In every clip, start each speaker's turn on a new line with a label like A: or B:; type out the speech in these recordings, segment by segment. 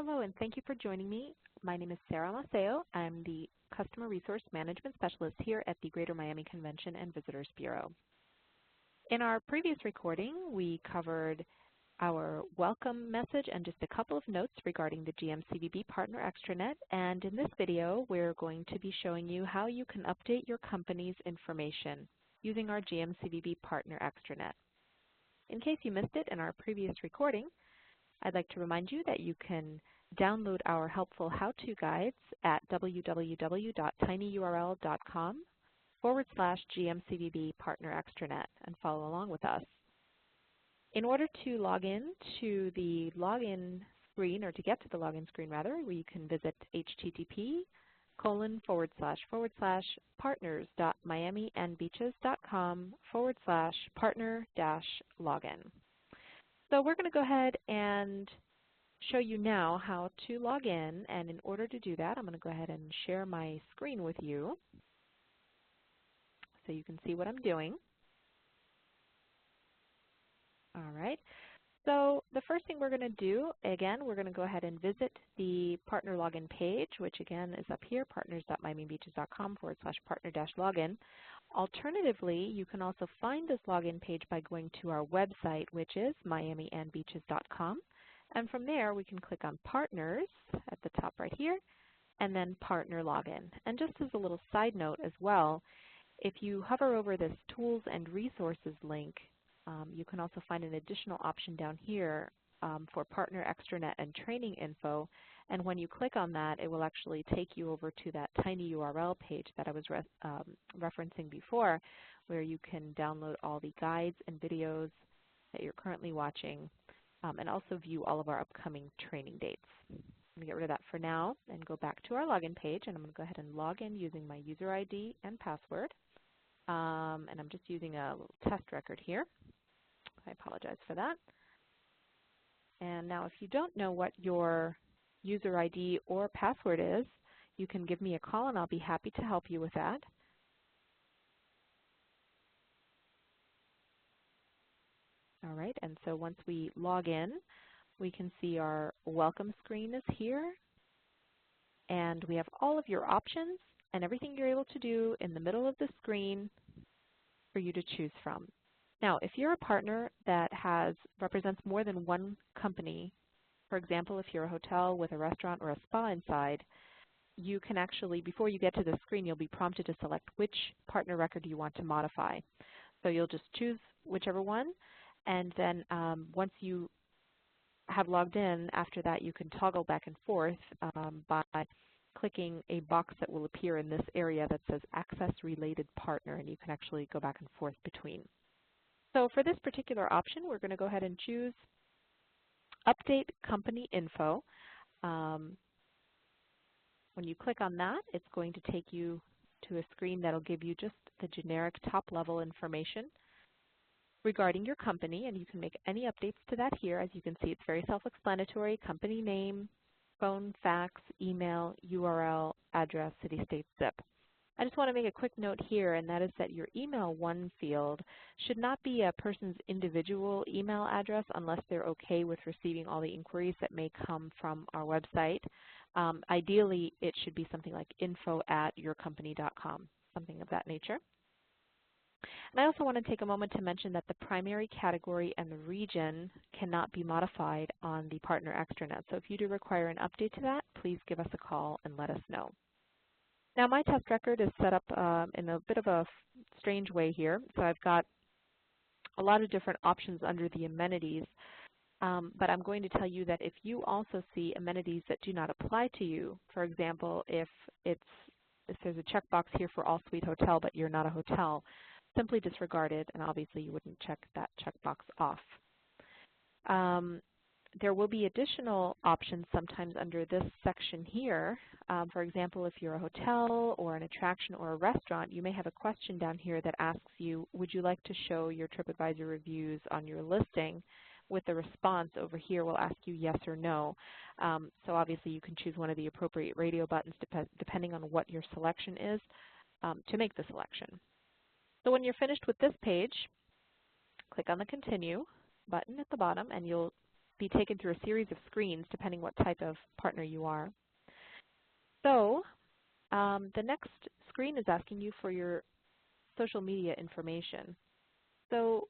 A: Hello, and thank you for joining me. My name is Sarah Maceo. I'm the Customer Resource Management Specialist here at the Greater Miami Convention and Visitors Bureau. In our previous recording, we covered our welcome message and just a couple of notes regarding the GMCVB Partner Extranet, and in this video, we're going to be showing you how you can update your company's information using our GMCVB Partner Extranet. In case you missed it in our previous recording, I'd like to remind you that you can download our helpful how-to guides at www.tinyurl.com/GMCVB Partner Extranet and follow along with us. In order to log in to the login screen, or to get to the login screen rather, you can visit http://partners.miamiandbeaches.com/partner-login. So we're going to go ahead and show you now how to log in, and in order to do that, I'm going to go ahead and share my screen with you so you can see what I'm doing. All right, so the first thing we're going to do, again, we're going to go ahead and visit the partner login page, which again is up here, partners.miamiandbeaches.com/partner-login. Alternatively, you can also find this login page by going to our website, which is miamiandbeaches.com. And from there, we can click on Partners at the top right here, and then Partner Login. And just as a little side note as well, if you hover over this Tools and Resources link, you can also find an additional option down here for Partner Extranet and Training Info. And when you click on that, it will actually take you over to that tiny URL page that I was referencing before, where you can download all the guides and videos that you're currently watching, and also view all of our upcoming training dates. I'm going to get rid of that for now and go back to our login page, and I'm going to go ahead and log in using my user ID and password. And I'm just using a little test record here. I apologize for that. And now if you don't know what your user ID or password is, you can give me a call and I'll be happy to help you with that. All right, and so once we log in, we can see our welcome screen is here, and we have all of your options and everything you're able to do in the middle of the screen for you to choose from. Now, if you're a partner that represents more than one company, for example, if you're a hotel with a restaurant or a spa inside, you can actually, before you get to the screen, you'll be prompted to select which partner record you want to modify. So you'll just choose whichever one, and then once you have logged in, after that you can toggle back and forth by clicking a box that will appear in this area that says Access Related Partner, and you can actually go back and forth between. So for this particular option, we're going to go ahead and choose Update Company Info. When you click on that, it's going to take you to a screen that will give you just the generic top-level information regarding your company, and you can make any updates to that here. As you can see, it's very self-explanatory: company name, phone, fax, email, URL, address, city, state, zip. I just want to make a quick note here, and that is that your email one field should not be a person's individual email address unless they're okay with receiving all the inquiries that may come from our website. Ideally, it should be something like info@yourcompany.com, something of that nature. And I also want to take a moment to mention that the primary category and the region cannot be modified on the Partner Extranet. So if you do require an update to that, please give us a call and let us know. Now, my test record is set up in a bit of a strange way here. So I've got a lot of different options under the amenities, but I'm going to tell you that if you also see amenities that do not apply to you, for example, if there's a checkbox here for All Suite Hotel, but you're not a hotel, simply disregard it, and obviously you wouldn't check that checkbox off. There will be additional options sometimes under this section here. For example, if you're a hotel or an attraction or a restaurant, you may have a question down here that asks you, would you like to show your TripAdvisor reviews on your listing? With the response over here, we'll ask you yes or no. So obviously you can choose one of the appropriate radio buttons depending on what your selection is to make the selection. So when you're finished with this page, click on the Continue button at the bottom, and you'll be taken through a series of screens depending what type of partner you are. So the next screen is asking you for your social media information. So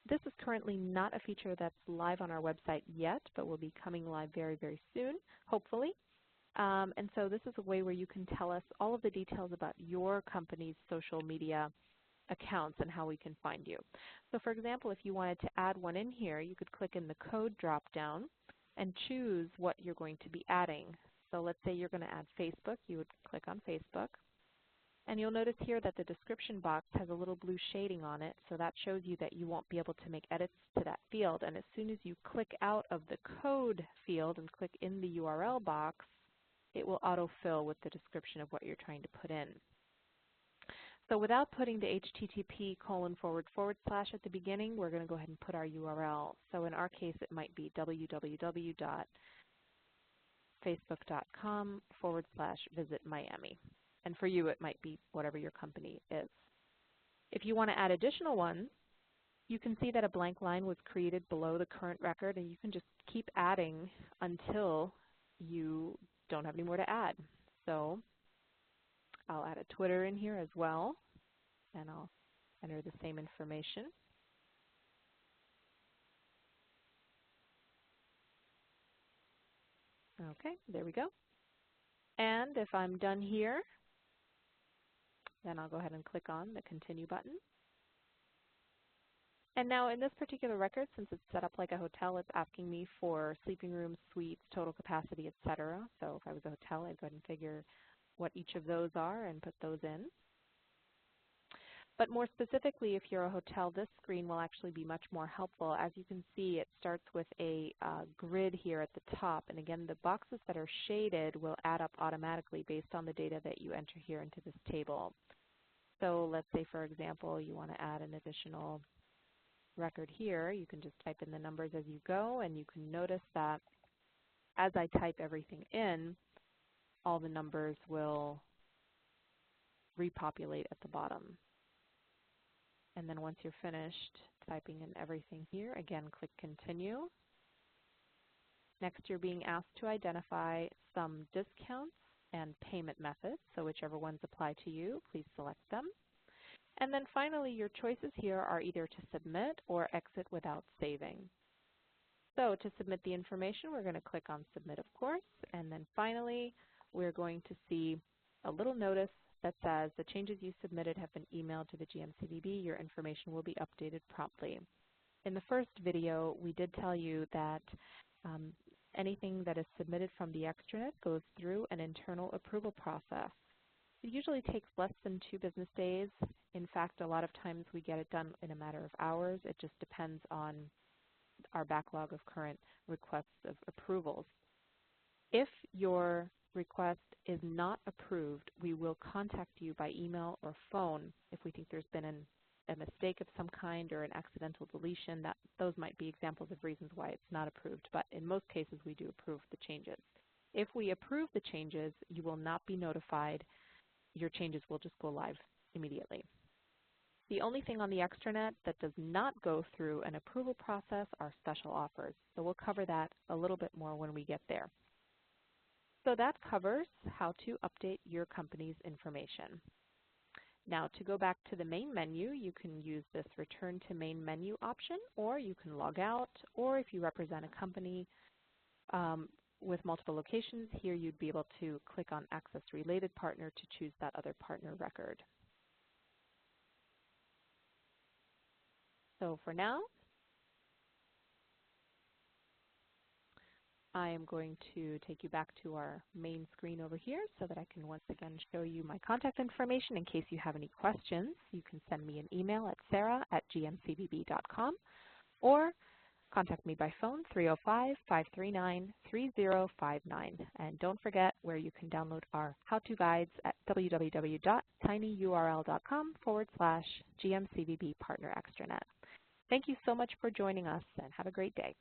A: this is currently not a feature that's live on our website yet, but will be coming live very, very soon, hopefully. And so this is a way where you can tell us all of the details about your company's social media accounts and how we can find you. So for example, if you wanted to add one in here, you could click in the code drop-down and choose what you're going to be adding. So let's say you're going to add Facebook. You would click on Facebook. And you'll notice here that the description box has a little blue shading on it, so that shows you that you won't be able to make edits to that field. And as soon as you click out of the code field and click in the URL box, it will autofill with the description of what you're trying to put in. So without putting the http:// at the beginning, we're going to go ahead and put our URL. So in our case, it might be www.facebook.com/visit-Miami. And for you, it might be whatever your company is. If you want to add additional ones, you can see that a blank line was created below the current record, and you can just keep adding until you don't have any more to add. So I'll add a Twitter in here as well, and I'll enter the same information. Okay, there we go. And if I'm done here, then I'll go ahead and click on the Continue button. And now in this particular record, since it's set up like a hotel, it's asking me for sleeping rooms, suites, total capacity, etc. So if I was a hotel, I'd go ahead and figure what each of those are and put those in. But more specifically, if you're a hotel, this screen will actually be much more helpful. As you can see, it starts with a grid here at the top. And again, the boxes that are shaded will add up automatically based on the data that you enter here into this table. So let's say, for example, you want to add an additional record here. You can just type in the numbers as you go, and you can notice that as I type everything in, all the numbers will repopulate at the bottom. And then once you're finished typing in everything here, again, click Continue. Next, you're being asked to identify some discounts and payment methods, so whichever ones apply to you, please select them. And then finally, your choices here are either to submit or exit without saving. So to submit the information, we're going to click on Submit, of course, and then finally, we're going to see a little notice that says the changes you submitted have been emailed to the GMCVB. Your information will be updated promptly. In the first video, we did tell you that anything that is submitted from the Extranet goes through an internal approval process. It usually takes less than 2 business days. In fact, a lot of times we get it done in a matter of hours. It just depends on our backlog of current requests of approvals. If your request is not approved, we will contact you by email or phone if we think there's been a mistake of some kind or an accidental deletion. Those might be examples of reasons why it's not approved, but in most cases we do approve the changes. If we approve the changes, you will not be notified. Your changes will just go live immediately. The only thing on the Extranet that does not go through an approval process are special offers. So we'll cover that a little bit more when we get there. So that covers how to update your company's information. Now to go back to the main menu, you can use this Return to Main Menu option, or you can log out, or if you represent a company with multiple locations, here you'd be able to click on Access Related Partner to choose that other partner record. So for now, I am going to take you back to our main screen over here so that I can once again show you my contact information. In case you have any questions, you can send me an email at sarah@gmcvb.com or contact me by phone, 305-539-3059. And don't forget where you can download our how-to guides at www.tinyurl.com/GMCVB Partner Extranet. Thank you so much for joining us, and have a great day.